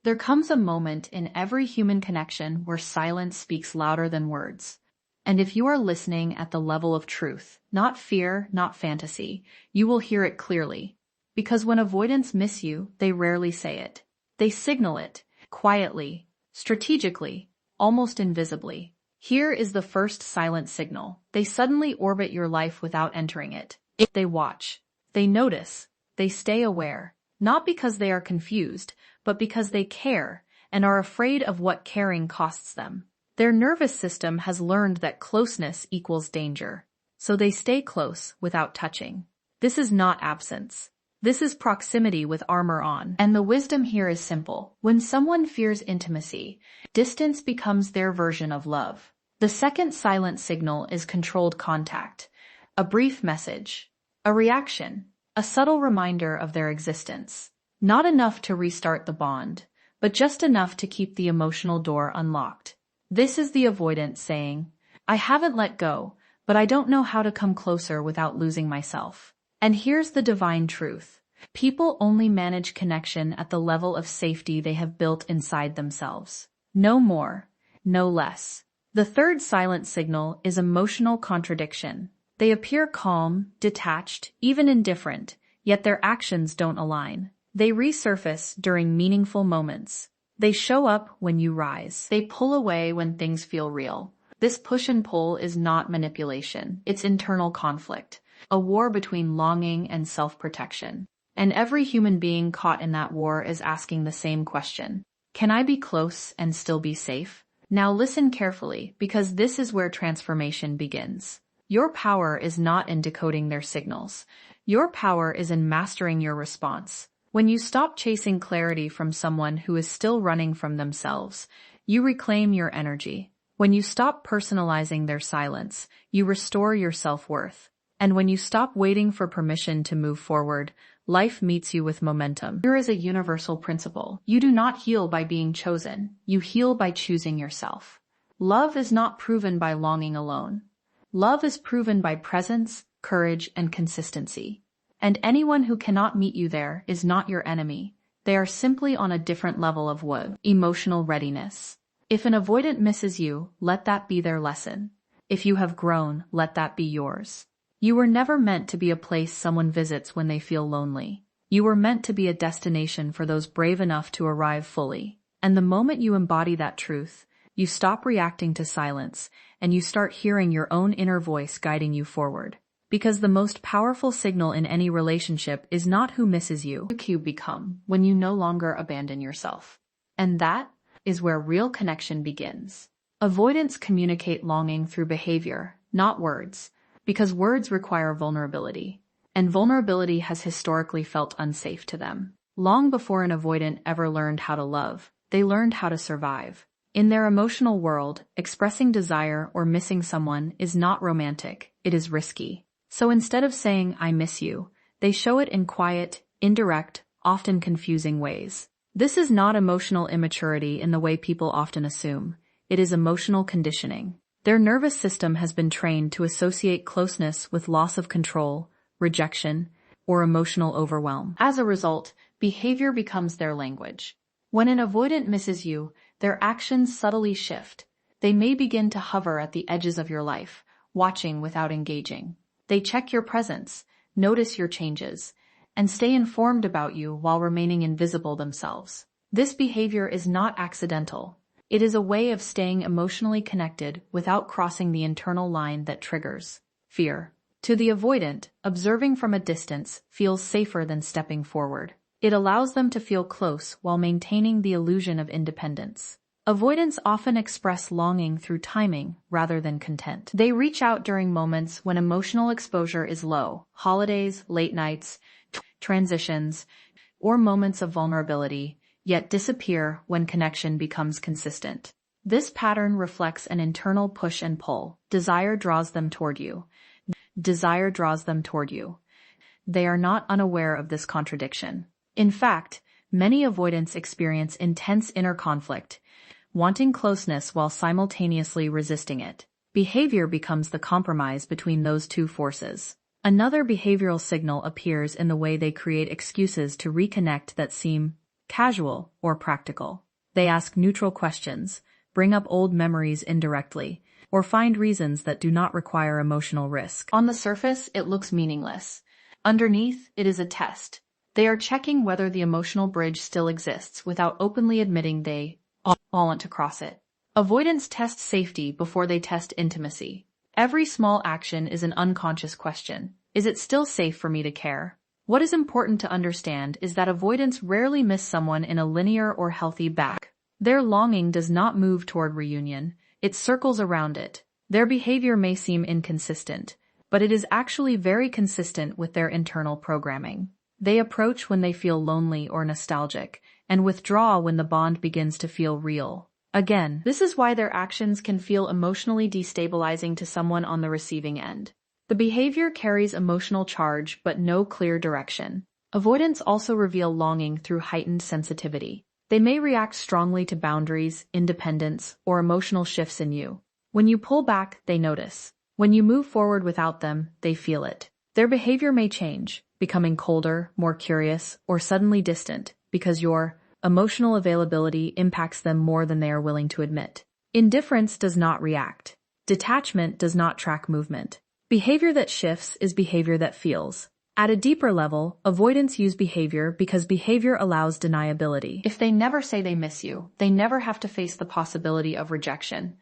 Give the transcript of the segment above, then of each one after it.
There comes a moment in every human connection where silence speaks louder than words. And if you are listening at the level of truth, not fear, not fantasy, you will hear it clearly. Because when avoidants miss you, they rarely say it. They signal it, quietly, strategically, almost invisibly. Here is the first silent signal. They suddenly orbit your life without entering it. They watch. They notice. They stay aware. Not because they are confused, but because they care and are afraid of what caring costs them. Their nervous system has learned that closeness equals danger. So they stay close without touching. This is not absence. This is proximity with armor on. And the wisdom here is simple. When someone fears intimacy, distance becomes their version of love. The second silent signal is controlled contact. A brief message. A reaction. A subtle reminder of their existence. Not enough to restart the bond, but just enough to keep the emotional door unlocked. This is the avoidant saying, I haven't let go, but I don't know how to come closer without losing myself. And here's the divine truth. People only manage connection at the level of safety they have built inside themselves. No more, no less. The third silent signal is emotional contradiction. They appear calm, detached, even indifferent, yet their actions don't align. They resurface during meaningful moments. They show up when you rise. They pull away when things feel real. This push and pull is not manipulation. It's internal conflict, a war between longing and self-protection. And every human being caught in that war is asking the same question. Can I be close and still be safe? Now listen carefully, because this is where transformation begins. Your power is not in decoding their signals. Your power is in mastering your response. When you stop chasing clarity from someone who is still running from themselves, you reclaim your energy. When you stop personalizing their silence, you restore your self-worth. And when you stop waiting for permission to move forward, life meets you with momentum. Here is a universal principle. You do not heal by being chosen. You heal by choosing yourself. Love is not proven by longing alone. Love is proven by presence, courage, and consistency. And anyone who cannot meet you there is not your enemy. They are simply on a different level of emotional readiness. If an avoidant misses you, let that be their lesson. If you have grown, let that be yours. You were never meant to be a place someone visits when they feel lonely. You were meant to be a destination for those brave enough to arrive fully. And the moment you embody that truth, you stop reacting to silence, and you start hearing your own inner voice guiding you forward. Because the most powerful signal in any relationship is not who misses you, who you become when you no longer abandon yourself. And that is where real connection begins. Avoidants communicate longing through behavior, not words, because words require vulnerability, and vulnerability has historically felt unsafe to them. Long before an avoidant ever learned how to love, they learned how to survive. In their emotional world, expressing desire or missing someone is not romantic, it is risky. So instead of saying, I miss you, they show it in quiet, indirect, often confusing ways. This is not emotional immaturity in the way people often assume. It is emotional conditioning. Their nervous system has been trained to associate closeness with loss of control, rejection, or emotional overwhelm. As a result, behavior becomes their language. When an avoidant misses you, their actions subtly shift. They may begin to hover at the edges of your life, watching without engaging. They check your presence, notice your changes, and stay informed about you while remaining invisible themselves. This behavior is not accidental. It is a way of staying emotionally connected without crossing the internal line that triggers fear. To the avoidant, observing from a distance feels safer than stepping forward. It allows them to feel close while maintaining the illusion of independence. Avoidants often express longing through timing rather than content. They reach out during moments when emotional exposure is low, holidays, late nights, transitions, or moments of vulnerability, yet disappear when connection becomes consistent. This pattern reflects an internal push and pull. Desire draws them toward you. Desire draws them toward you. They are not unaware of this contradiction. In fact, many avoidants experience intense inner conflict, wanting closeness while simultaneously resisting it. Behavior becomes the compromise between those two forces. Another behavioral signal appears in the way they create excuses to reconnect that seem casual, or practical. They ask neutral questions, bring up old memories indirectly, or find reasons that do not require emotional risk. On the surface, it looks meaningless. Underneath, it is a test. They are checking whether the emotional bridge still exists without openly admitting they all want to cross it. Avoidants test safety before they test intimacy. Every small action is an unconscious question. Is it still safe for me to care? What is important to understand is that avoidants rarely miss someone in a linear or healthy back. Their longing does not move toward reunion, it circles around it. Their behavior may seem inconsistent, but it is actually very consistent with their internal programming. They approach when they feel lonely or nostalgic, and withdraw when the bond begins to feel real. Again, this is why their actions can feel emotionally destabilizing to someone on the receiving end. The behavior carries emotional charge but no clear direction. Avoidants also reveal longing through heightened sensitivity. They may react strongly to boundaries, independence, or emotional shifts in you. When you pull back, they notice. When you move forward without them, they feel it. Their behavior may change, becoming colder, more curious, or suddenly distant, because your emotional availability impacts them more than they are willing to admit. Indifference does not react. Detachment does not track movement. Behavior that shifts is behavior that feels. At a deeper level, avoidants use behavior because behavior allows deniability. If they never say they miss you, they never have to face the possibility of rejection,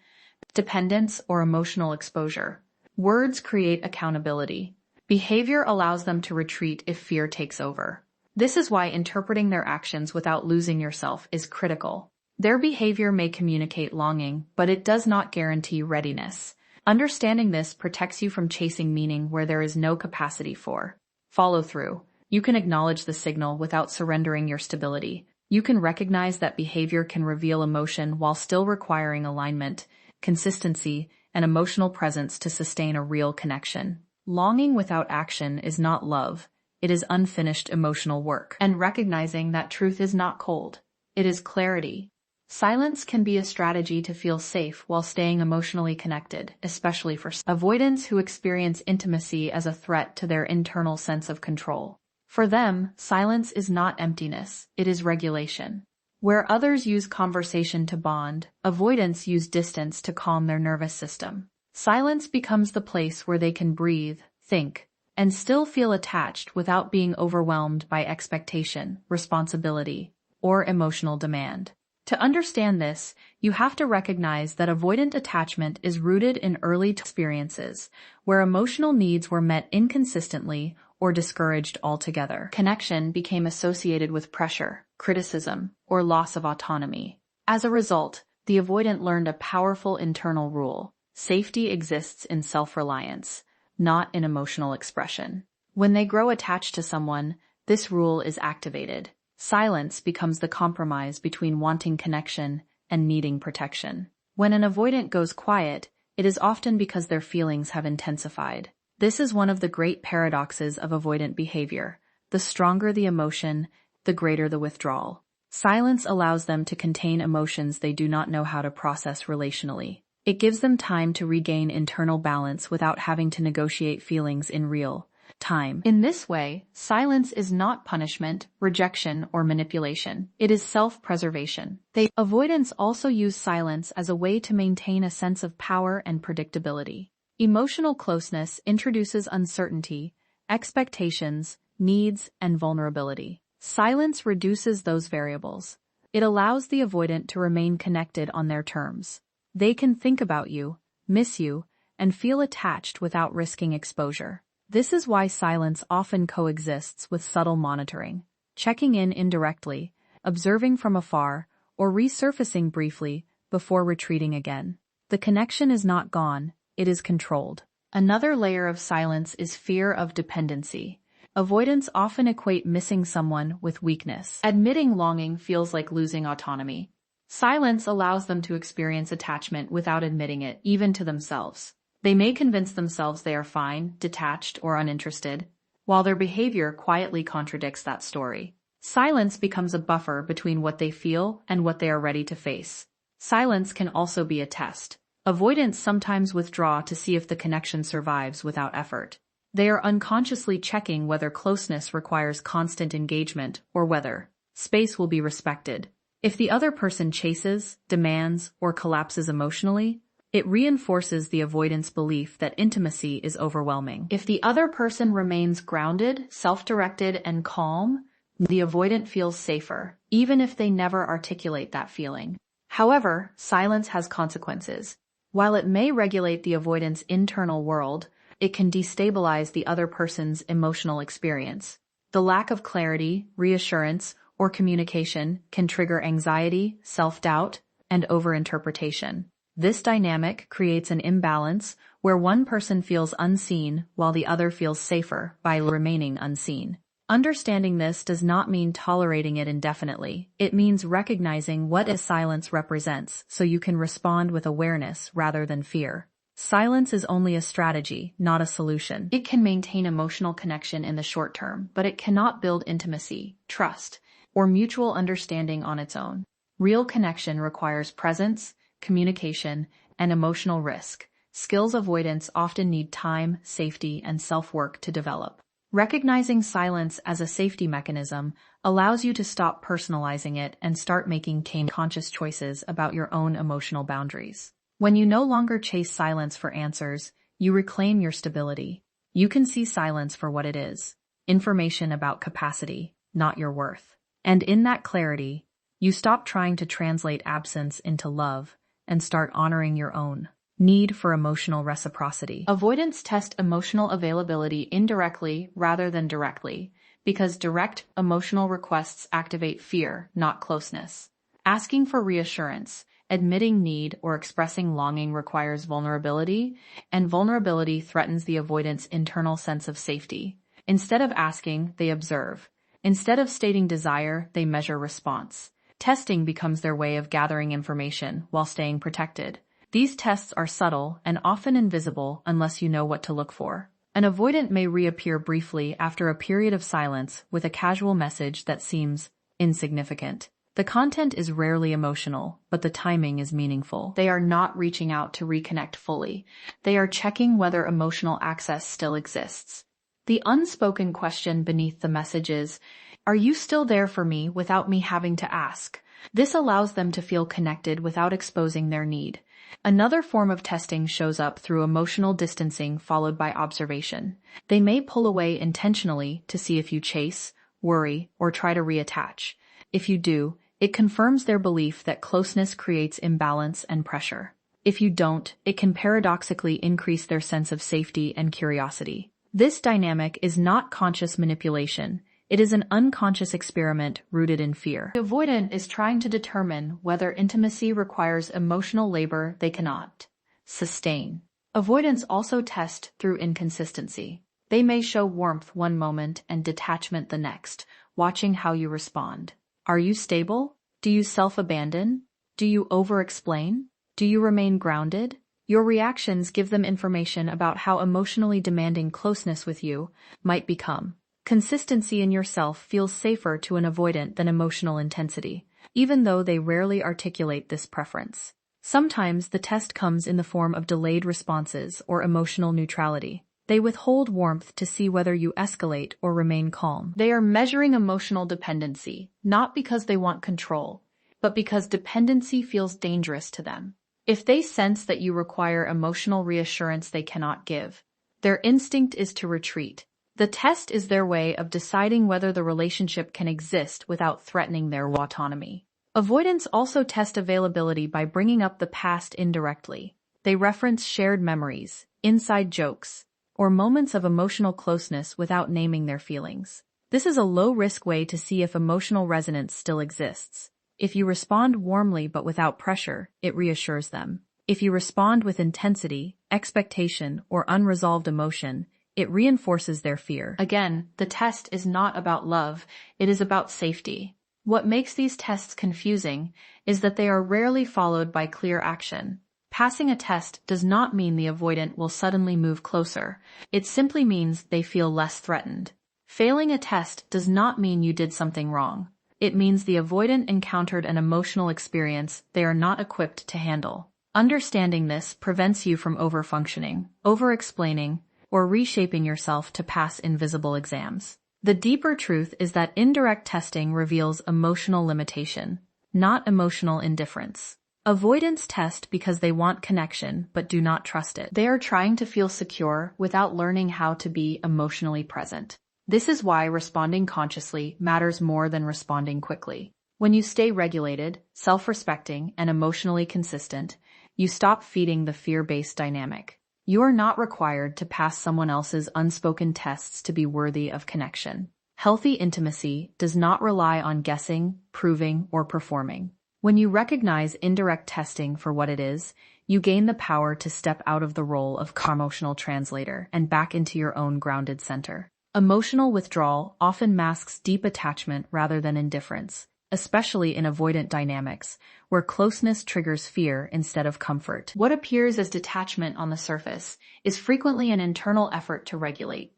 dependence, or emotional exposure. Words create accountability. Behavior allows them to retreat if fear takes over. This is why interpreting their actions without losing yourself is critical. Their behavior may communicate longing, but it does not guarantee readiness. Understanding this protects you from chasing meaning where there is no capacity for follow-through. You can acknowledge the signal without surrendering your stability. You can recognize that behavior can reveal emotion while still requiring alignment, consistency, and emotional presence to sustain a real connection. Longing without action is not love. It is unfinished emotional work. And recognizing that truth is not cold. It is clarity. Silence can be a strategy to feel safe while staying emotionally connected, especially for avoidants who experience intimacy as a threat to their internal sense of control. For them, silence is not emptiness, it is regulation. Where others use conversation to bond, avoidants use distance to calm their nervous system. Silence becomes the place where they can breathe, think, and still feel attached without being overwhelmed by expectation, responsibility, or emotional demand. To understand this, you have to recognize that avoidant attachment is rooted in early experiences, where emotional needs were met inconsistently or discouraged altogether. Connection became associated with pressure, criticism, or loss of autonomy. As a result, the avoidant learned a powerful internal rule: safety exists in self-reliance, not in emotional expression. When they grow attached to someone, this rule is activated. Silence becomes the compromise between wanting connection and needing protection. When an avoidant goes quiet, it is often because their feelings have intensified. This is one of the great paradoxes of avoidant behavior. The stronger the emotion, the greater the withdrawal. Silence allows them to contain emotions they do not know how to process relationally. It gives them time to regain internal balance without having to negotiate feelings in real time. In this way, silence is not punishment, rejection, or manipulation. It is self-preservation. Avoidants also use silence as a way to maintain a sense of power and predictability. Emotional closeness introduces uncertainty, expectations, needs, and vulnerability. Silence reduces those variables. It allows the avoidant to remain connected on their terms. They can think about you, miss you, and feel attached without risking exposure. This is why silence often coexists with subtle monitoring, checking in indirectly, observing from afar, or resurfacing briefly before retreating again. The connection is not gone, it is controlled. Another layer of silence is fear of dependency. Avoidants often equate missing someone with weakness. Admitting longing feels like losing autonomy. Silence allows them to experience attachment without admitting it, even to themselves. They may convince themselves they are fine, detached, or uninterested, while their behavior quietly contradicts that story. Silence becomes a buffer between what they feel and what they are ready to face. Silence can also be a test. Avoidants sometimes withdraw to see if the connection survives without effort. They are unconsciously checking whether closeness requires constant engagement or whether space will be respected. If the other person chases, demands, or collapses emotionally, it reinforces the avoidance belief that intimacy is overwhelming. If the other person remains grounded, self-directed, and calm, the avoidant feels safer, even if they never articulate that feeling. However, silence has consequences. While it may regulate the avoidant's internal world, it can destabilize the other person's emotional experience. The lack of clarity, reassurance, or communication can trigger anxiety, self-doubt, and overinterpretation. This dynamic creates an imbalance where one person feels unseen while the other feels safer by remaining unseen. Understanding this does not mean tolerating it indefinitely. It means recognizing what silence represents so you can respond with awareness rather than fear. Silence is only a strategy, not a solution. It can maintain emotional connection in the short term, but it cannot build intimacy, trust, or mutual understanding on its own. Real connection requires presence, communication, and emotional risk. Skills avoidants often need time, safety, and self-work to develop. Recognizing silence as a safety mechanism allows you to stop personalizing it and start making conscious choices about your own emotional boundaries. When you no longer chase silence for answers, you reclaim your stability. You can see silence for what it is, information about capacity, not your worth. And in that clarity, you stop trying to translate absence into love and start honoring your own need for emotional reciprocity. Avoidants test emotional availability indirectly rather than directly, because direct emotional requests activate fear, not closeness. Asking for reassurance, admitting need, or expressing longing requires vulnerability, and vulnerability threatens the avoidant's internal sense of safety. Instead of asking, they observe. Instead of stating desire, they measure response. Testing becomes their way of gathering information while staying protected. These tests are subtle and often invisible unless you know what to look for. An avoidant may reappear briefly after a period of silence with a casual message that seems insignificant. The content is rarely emotional, but the timing is meaningful. They are not reaching out to reconnect fully. They are checking whether emotional access still exists. The unspoken question beneath the message is, "Are you still there for me without me having to ask?" This allows them to feel connected without exposing their need. Another form of testing shows up through emotional distancing followed by observation. They may pull away intentionally to see if you chase, worry, or try to reattach. If you do, it confirms their belief that closeness creates imbalance and pressure. If you don't, it can paradoxically increase their sense of safety and curiosity. This dynamic is not conscious manipulation. It is an unconscious experiment rooted in fear. The avoidant is trying to determine whether intimacy requires emotional labor they cannot sustain. Avoidants also test through inconsistency. They may show warmth one moment and detachment the next, watching how you respond. Are you stable? Do you self-abandon? Do you over-explain? Do you remain grounded? Your reactions give them information about how emotionally demanding closeness with you might become. Consistency in yourself feels safer to an avoidant than emotional intensity, even though they rarely articulate this preference. Sometimes the test comes in the form of delayed responses or emotional neutrality. They withhold warmth to see whether you escalate or remain calm. They are measuring emotional dependency, not because they want control, but because dependency feels dangerous to them. If they sense that you require emotional reassurance they cannot give, their instinct is to retreat. The test is their way of deciding whether the relationship can exist without threatening their autonomy. Avoidants also test availability by bringing up the past indirectly. They reference shared memories, inside jokes, or moments of emotional closeness without naming their feelings. This is a low-risk way to see if emotional resonance still exists. If you respond warmly but without pressure, it reassures them. If you respond with intensity, expectation, or unresolved emotion, it reinforces their fear. Again, the test is not about love, it is about safety. What makes these tests confusing is that they are rarely followed by clear action. Passing a test does not mean the avoidant will suddenly move closer. It simply means they feel less threatened. Failing a test does not mean you did something wrong. It means the avoidant encountered an emotional experience they are not equipped to handle. Understanding this prevents you from over-functioning, over-explaining, or reshaping yourself to pass invisible exams. The deeper truth is that indirect testing reveals emotional limitation, not emotional indifference. Avoidants test because they want connection but do not trust it. They are trying to feel secure without learning how to be emotionally present. This is why responding consciously matters more than responding quickly. When you stay regulated, self-respecting, and emotionally consistent, you stop feeding the fear-based dynamic. You are not required to pass someone else's unspoken tests to be worthy of connection. Healthy intimacy does not rely on guessing, proving, or performing. When you recognize indirect testing for what it is, you gain the power to step out of the role of emotional translator and back into your own grounded center. Emotional withdrawal often masks deep attachment rather than indifference, especially in avoidant dynamics, where closeness triggers fear instead of comfort. What appears as detachment on the surface is frequently an internal effort to regulate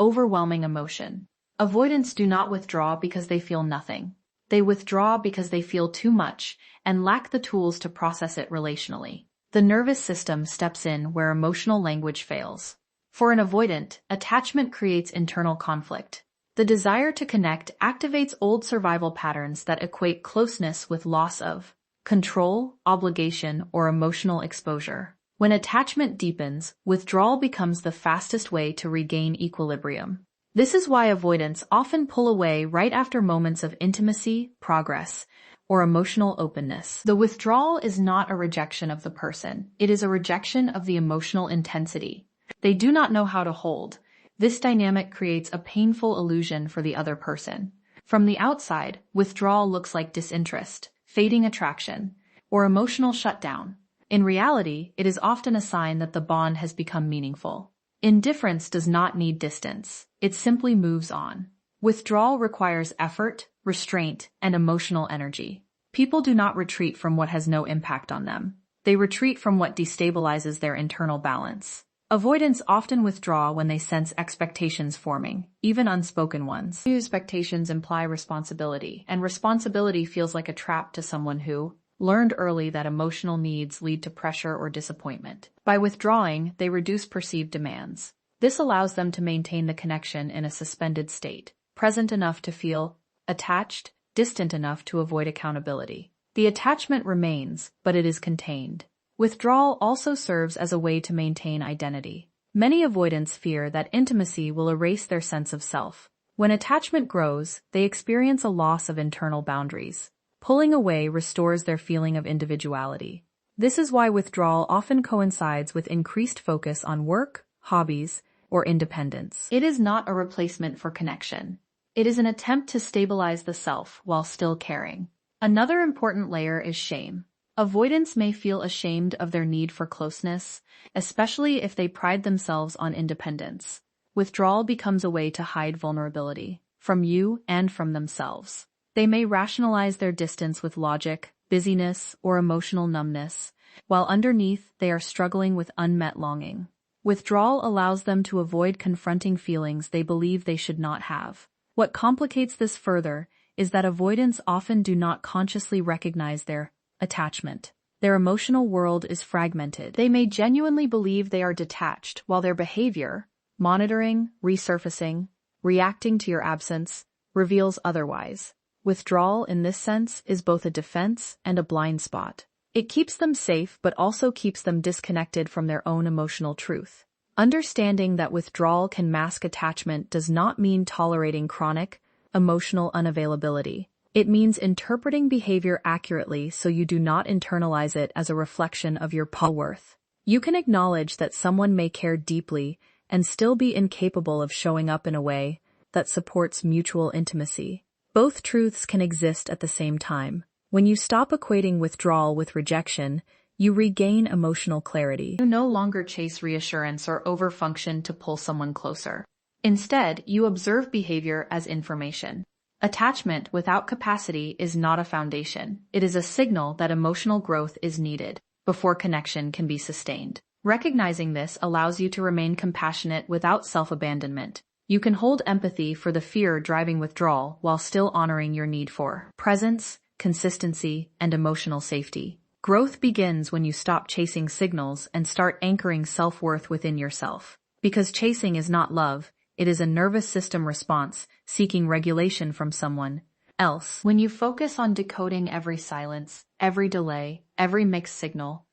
overwhelming emotion. Avoidants do not withdraw because they feel nothing. They withdraw because they feel too much and lack the tools to process it relationally. The nervous system steps in where emotional language fails. For an avoidant, attachment creates internal conflict. The desire to connect activates old survival patterns that equate closeness with loss of control, obligation, or emotional exposure. When attachment deepens, withdrawal becomes the fastest way to regain equilibrium. This is why avoidants often pull away right after moments of intimacy, progress, or emotional openness. The withdrawal is not a rejection of the person. It is a rejection of the emotional intensity. They do not know how to hold. This dynamic creates a painful illusion for the other person. From the outside, withdrawal looks like disinterest, fading attraction, or emotional shutdown. In reality, it is often a sign that the bond has become meaningful. Indifference does not need distance. It simply moves on. Withdrawal requires effort, restraint, and emotional energy. People do not retreat from what has no impact on them. They retreat from what destabilizes their internal balance. Avoidants often withdraw when they sense expectations forming, even unspoken ones. These expectations imply responsibility, and responsibility feels like a trap to someone who learned early that emotional needs lead to pressure or disappointment. By withdrawing, they reduce perceived demands. This allows them to maintain the connection in a suspended state, present enough to feel attached, distant enough to avoid accountability. The attachment remains, but it is contained. Withdrawal also serves as a way to maintain identity. Many avoidants fear that intimacy will erase their sense of self. When attachment grows, they experience a loss of internal boundaries. Pulling away restores their feeling of individuality. This is why withdrawal often coincides with increased focus on work, hobbies, or independence. It is not a replacement for connection. It is an attempt to stabilize the self while still caring. Another important layer is shame. Avoidants may feel ashamed of their need for closeness, especially if they pride themselves on independence. Withdrawal becomes a way to hide vulnerability, from you and from themselves. They may rationalize their distance with logic, busyness, or emotional numbness, while underneath they are struggling with unmet longing. Withdrawal allows them to avoid confronting feelings they believe they should not have. What complicates this further is that avoidants often do not consciously recognize their attachment. Their emotional world is fragmented. They may genuinely believe they are detached while their behavior, monitoring, resurfacing, reacting to your absence, reveals otherwise. Withdrawal in this sense is both a defense and a blind spot. It keeps them safe but also keeps them disconnected from their own emotional truth. Understanding that withdrawal can mask attachment does not mean tolerating chronic, emotional unavailability. It means interpreting behavior accurately so you do not internalize it as a reflection of your worth. You can acknowledge that someone may care deeply and still be incapable of showing up in a way that supports mutual intimacy. Both truths can exist at the same time. When you stop equating withdrawal with rejection, you regain emotional clarity. You no longer chase reassurance or overfunction to pull someone closer. Instead, you observe behavior as information. Attachment without capacity is not a foundation. It is a signal that emotional growth is needed before connection can be sustained. Recognizing this allows you to remain compassionate without self-abandonment. You can hold empathy for the fear driving withdrawal while still honoring your need for presence, consistency, and emotional safety. Growth begins when you stop chasing signals and start anchoring self-worth within yourself. Because chasing is not love, It is a nervous system response, seeking regulation from someone else. When you focus on decoding every silence, every delay, every mixed signal,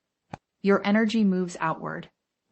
your energy moves outward.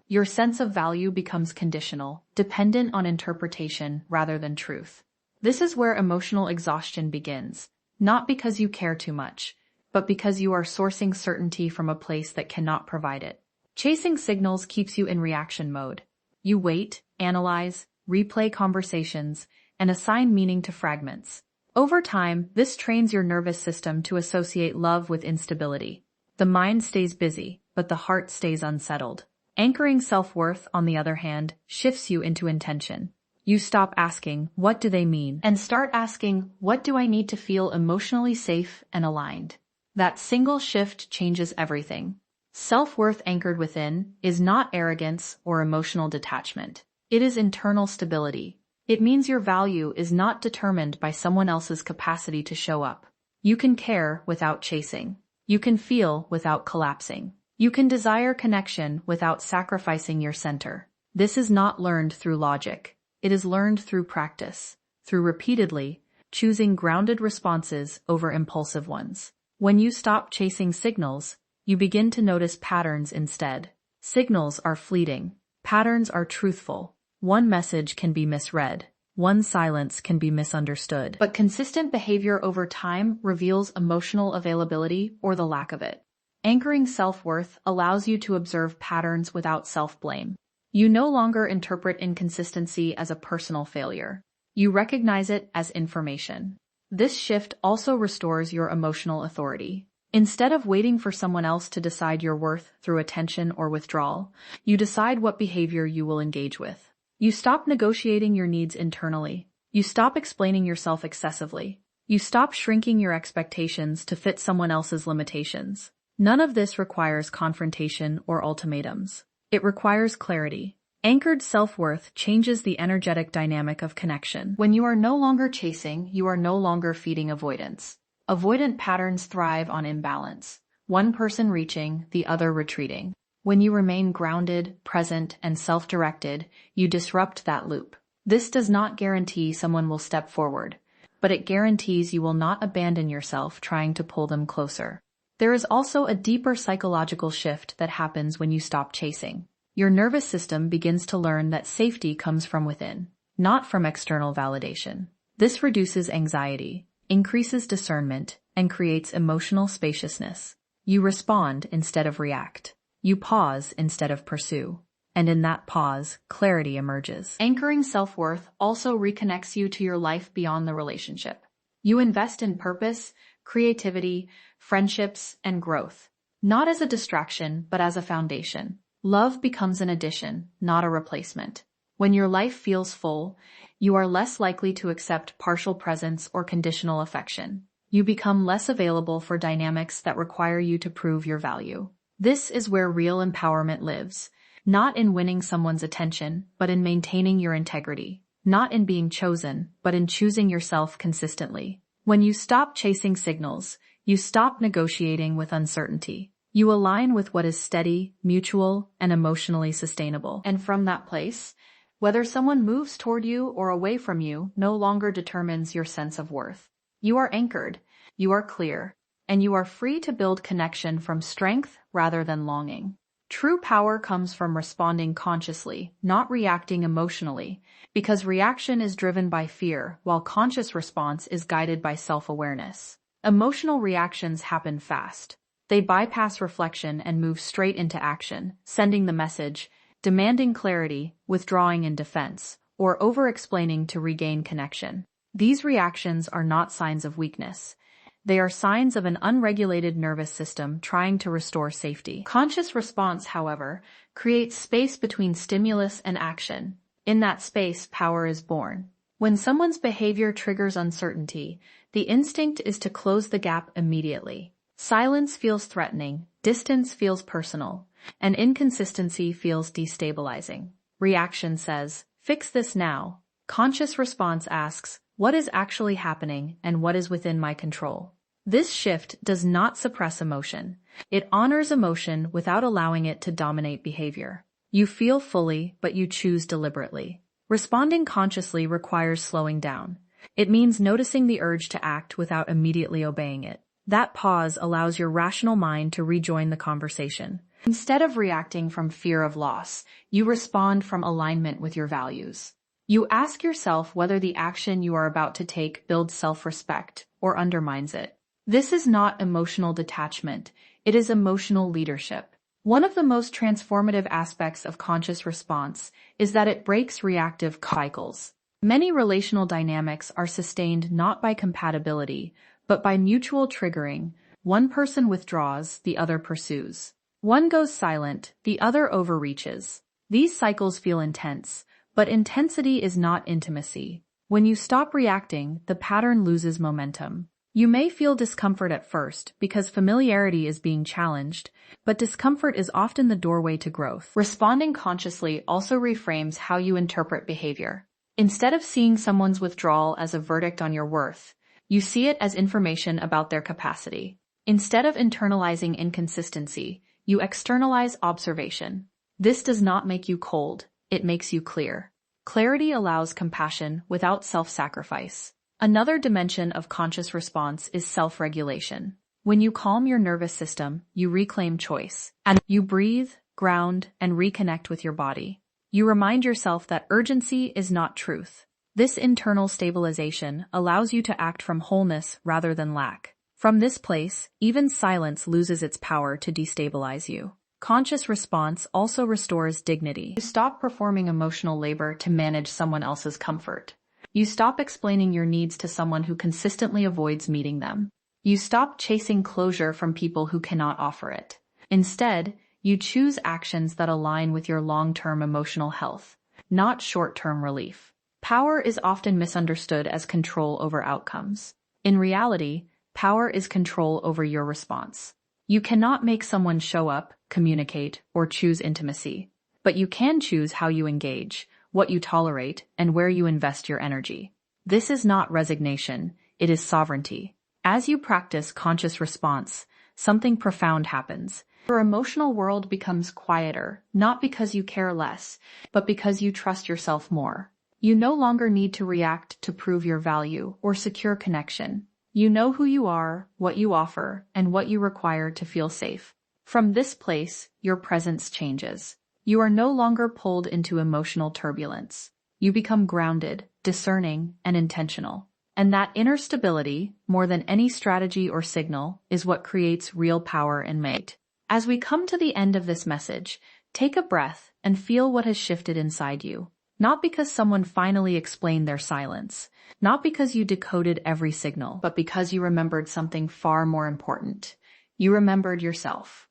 Your sense of value becomes conditional, dependent on interpretation rather than truth. This is where emotional exhaustion begins, not because you care too much, but because you are sourcing certainty from a place that cannot provide it. Chasing signals keeps you in reaction mode. You wait, analyze, replay conversations, and assign meaning to fragments. Over time, this trains your nervous system to associate love with instability. The mind stays busy, but the heart stays unsettled. Anchoring self-worth, on the other hand, shifts you into intention. You stop asking, "What do they mean?" and start asking, "What do I need to feel emotionally safe and aligned?" That single shift changes everything. Self-worth anchored within is not arrogance or emotional detachment. It is internal stability. It means your value is not determined by someone else's capacity to show up. You can care without chasing. You can feel without collapsing. You can desire connection without sacrificing your center. This is not learned through logic. It is learned through practice, through repeatedly choosing grounded responses over impulsive ones. When you stop chasing signals, you begin to notice patterns instead. Signals are fleeting. Patterns are truthful. One message can be misread. One silence can be misunderstood. But consistent behavior over time reveals emotional availability or the lack of it. Anchoring self-worth allows you to observe patterns without self-blame. You no longer interpret inconsistency as a personal failure. You recognize it as information. This shift also restores your emotional authority. Instead of waiting for someone else to decide your worth through attention or withdrawal, you decide what behavior you will engage with. You stop negotiating your needs internally. You stop explaining yourself excessively. You stop shrinking your expectations to fit someone else's limitations. None of this requires confrontation or ultimatums. It requires clarity. Anchored self-worth changes the energetic dynamic of connection. When you are no longer chasing, you are no longer feeding avoidance. Avoidant patterns thrive on imbalance. One person reaching, the other retreating. When you remain grounded, present, and self-directed, you disrupt that loop. This does not guarantee someone will step forward, but it guarantees you will not abandon yourself trying to pull them closer. There is also a deeper psychological shift that happens when you stop chasing. Your nervous system begins to learn that safety comes from within, not from external validation. This reduces anxiety, increases discernment, and creates emotional spaciousness. You respond instead of react. You pause instead of pursue. And in that pause, clarity emerges. Anchoring self-worth also reconnects you to your life beyond the relationship. You invest in purpose, creativity, friendships, and growth, not as a distraction, but as a foundation. Love becomes an addition, not a replacement. When your life feels full, you are less likely to accept partial presence or conditional affection. You become less available for dynamics that require you to prove your value. This is where real empowerment lives, not in winning someone's attention, but in maintaining your integrity, not in being chosen, but in choosing yourself consistently. When you stop chasing signals, you stop negotiating with uncertainty. You align with what is steady, mutual, and emotionally sustainable. And from that place, whether someone moves toward you or away from you no longer determines your sense of worth. You are anchored, you are clear, and you are free to build connection from strength rather than longing. True power comes from responding consciously, not reacting emotionally, because reaction is driven by fear, while conscious response is guided by self-awareness. Emotional reactions happen fast. They bypass reflection and move straight into action, sending the message, demanding clarity, withdrawing in defense, or over-explaining to regain connection. These reactions are not signs of weakness. They are signs of an unregulated nervous system trying to restore safety. Conscious response, however, creates space between stimulus and action. In that space, power is born. When someone's behavior triggers uncertainty, the instinct is to close the gap immediately. Silence feels threatening, distance feels personal, and inconsistency feels destabilizing. Reaction says, "Fix this now." Conscious response asks, "What is actually happening and what is within my control?" This shift does not suppress emotion. It honors emotion without allowing it to dominate behavior. You feel fully, but you choose deliberately. Responding consciously requires slowing down. It means noticing the urge to act without immediately obeying it. That pause allows your rational mind to rejoin the conversation. Instead of reacting from fear of loss, you respond from alignment with your values. You ask yourself whether the action you are about to take builds self-respect or undermines it. This is not emotional detachment, it is emotional leadership. One of the most transformative aspects of conscious response is that it breaks reactive cycles. Many relational dynamics are sustained not by compatibility, but by mutual triggering. One person withdraws, the other pursues. One goes silent, the other overreaches. These cycles feel intense, but intensity is not intimacy. When you stop reacting, the pattern loses momentum. You may feel discomfort at first because familiarity is being challenged, but discomfort is often the doorway to growth. Responding consciously also reframes how you interpret behavior. Instead of seeing someone's withdrawal as a verdict on your worth, you see it as information about their capacity. Instead of internalizing inconsistency, you externalize observation. This does not make you cold, it makes you clear. Clarity allows compassion without self-sacrifice. Another dimension of conscious response is self-regulation. When you calm your nervous system, you reclaim choice, and you breathe, ground, and reconnect with your body. You remind yourself that urgency is not truth. This internal stabilization allows you to act from wholeness rather than lack. From this place, even silence loses its power to destabilize you. Conscious response also restores dignity. You stop performing emotional labor to manage someone else's comfort. You stop explaining your needs to someone who consistently avoids meeting them. You stop chasing closure from people who cannot offer it. Instead, you choose actions that align with your long-term emotional health, not short-term relief. Power is often misunderstood as control over outcomes. In reality, power is control over your response. You cannot make someone show up, communicate, or choose intimacy. But you can choose how you engage, what you tolerate, and where you invest your energy. This is not resignation, it is sovereignty. As you practice conscious response, something profound happens. Your emotional world becomes quieter, not because you care less, but because you trust yourself more. You no longer need to react to prove your value or secure connection. You know who you are, what you offer, and what you require to feel safe. From this place, your presence changes. You are no longer pulled into emotional turbulence. You become grounded, discerning, and intentional. And that inner stability, more than any strategy or signal, is what creates real power and might. As we come to the end of this message, take a breath and feel what has shifted inside you. Not because someone finally explained their silence, not because you decoded every signal, but because you remembered something far more important. You remembered yourself.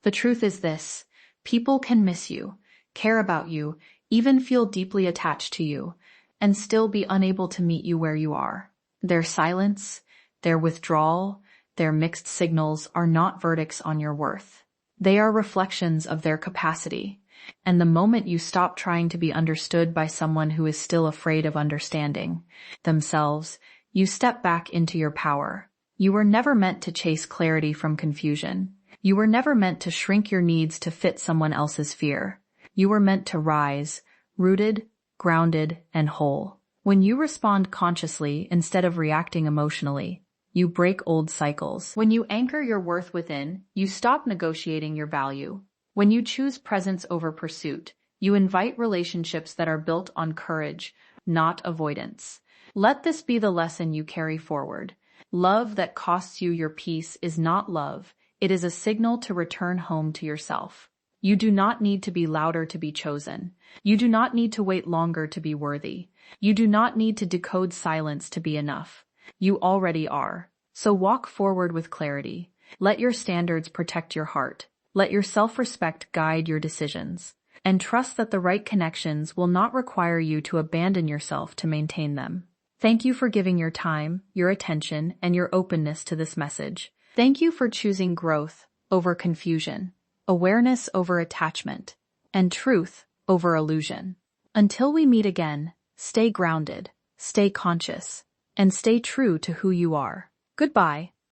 The truth is this: people can miss you, care about you, even feel deeply attached to you, and still be unable to meet you where you are. Their silence, their withdrawal, their mixed signals are not verdicts on your worth. They are reflections of their capacity. And the moment you stop trying to be understood by someone who is still afraid of understanding themselves, you step back into your power. You were never meant to chase clarity from confusion. You were never meant to shrink your needs to fit someone else's fear. You were meant to rise, rooted, grounded, and whole. When you respond consciously instead of reacting emotionally, you break old cycles. When you anchor your worth within, you stop negotiating your value. When you choose presence over pursuit, you invite relationships that are built on courage, not avoidance. Let this be the lesson you carry forward. Love that costs you your peace is not love. It is a signal to return home to yourself. You do not need to be louder to be chosen. You do not need to wait longer to be worthy. You do not need to decode silence to be enough. You already are. So walk forward with clarity. Let your standards protect your heart. Let your self-respect guide your decisions. And trust that the right connections will not require you to abandon yourself to maintain them. Thank you for giving your time, your attention, and your openness to this message. Thank you for choosing growth over confusion, awareness over attachment, and truth over illusion. Until we meet again, stay grounded, stay conscious, and stay true to who you are. Goodbye.